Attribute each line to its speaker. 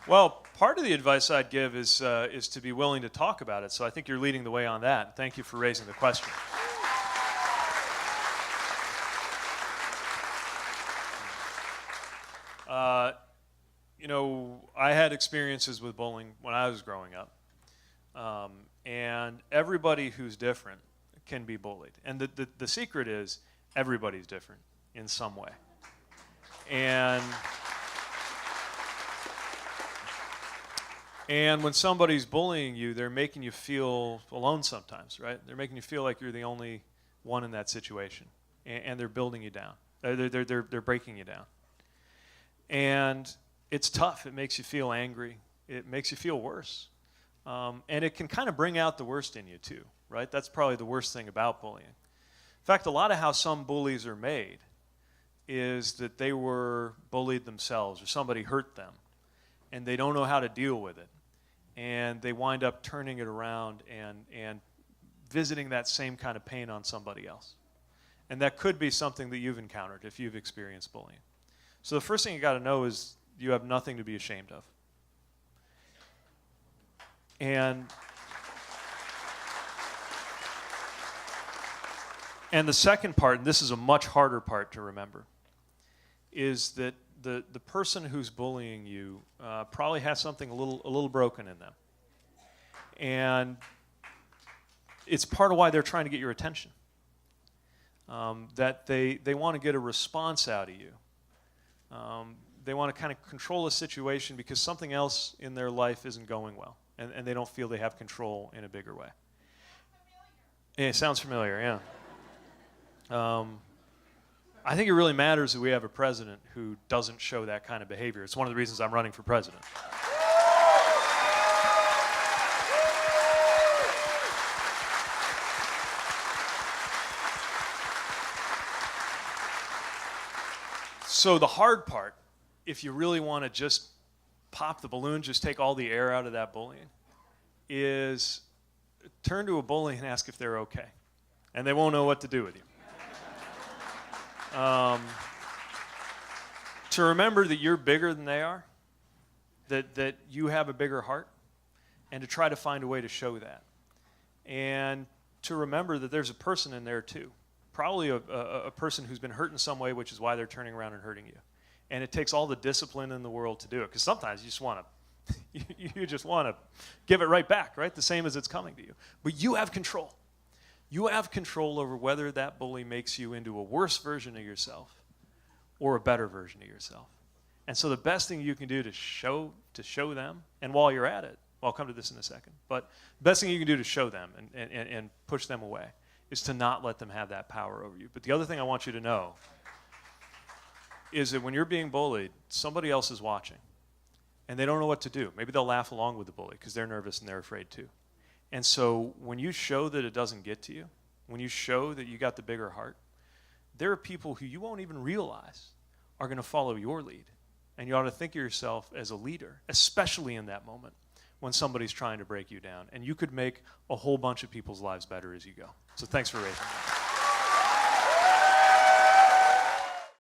Speaker 1: Well, part of the advice I'd give is to be willing to talk about it. So I think you're leading the way on that. Thank you for raising the question. You know, I had experiences with bullying when I was growing up. And everybody who's different can be bullied. And the secret is everybody's different in some way. And when somebody's bullying you, they're making you feel alone sometimes, right? They're making you feel like you're the only one in that situation. And they're building you down. They're breaking you down. And it's tough. It makes you feel angry. It makes you feel worse. And it can kind of bring out the worst in you too, right? That's probably the worst thing about bullying. In fact, a lot of how some bullies are made is that they were bullied themselves or somebody hurt them and they don't know how to deal with it. And they wind up turning it around and visiting that same kind of pain on somebody else. And that could be something that you've encountered if you've experienced bullying. So the first thing you got to know is you have nothing to be ashamed of. And the second part, and this is a much harder part to remember, is that the person who's bullying you probably has something a little broken in them. And it's part of why they're trying to get your attention. That they want to get a response out of you. They want to kind of control a situation because something else in their life isn't going well. And they don't feel they have control in a bigger way. Yeah, it sounds familiar, yeah. I think it really matters that we have a president who doesn't show that kind of behavior. It's one of the reasons I'm running for president. So the hard part, if you really want to just pop the balloon, just take all the air out of that bullying, is turn to a bully and ask if they're okay. And they won't know what to do with you. To remember that you're bigger than they are, that you have a bigger heart, and to try to find a way to show that. And to remember that there's a person in there too, probably a person who's been hurt in some way, which is why they're turning around and hurting you. And it takes all the discipline in the world to do it, because sometimes you just want to, you just want to give it right back, right? The same as it's coming to you. But you have control. You have control over whether that bully makes you into a worse version of yourself or a better version of yourself. And so the best thing you can do to show them, and while you're at it, well, I'll come to this in a second, but the best thing you can do to show them and push them away is to not let them have that power over you. But the other thing I want you to know is that when you're being bullied, somebody else is watching, and they don't know what to do. Maybe they'll laugh along with the bully because they're nervous and they're afraid too. And so when you show that it doesn't get to you, when you show that you got the bigger heart, there are people who you won't even realize are going to follow your lead. And you ought to think of yourself as a leader, especially in that moment when somebody's trying to break you down. And you could make a whole bunch of people's lives better as you go. So thanks for raising that.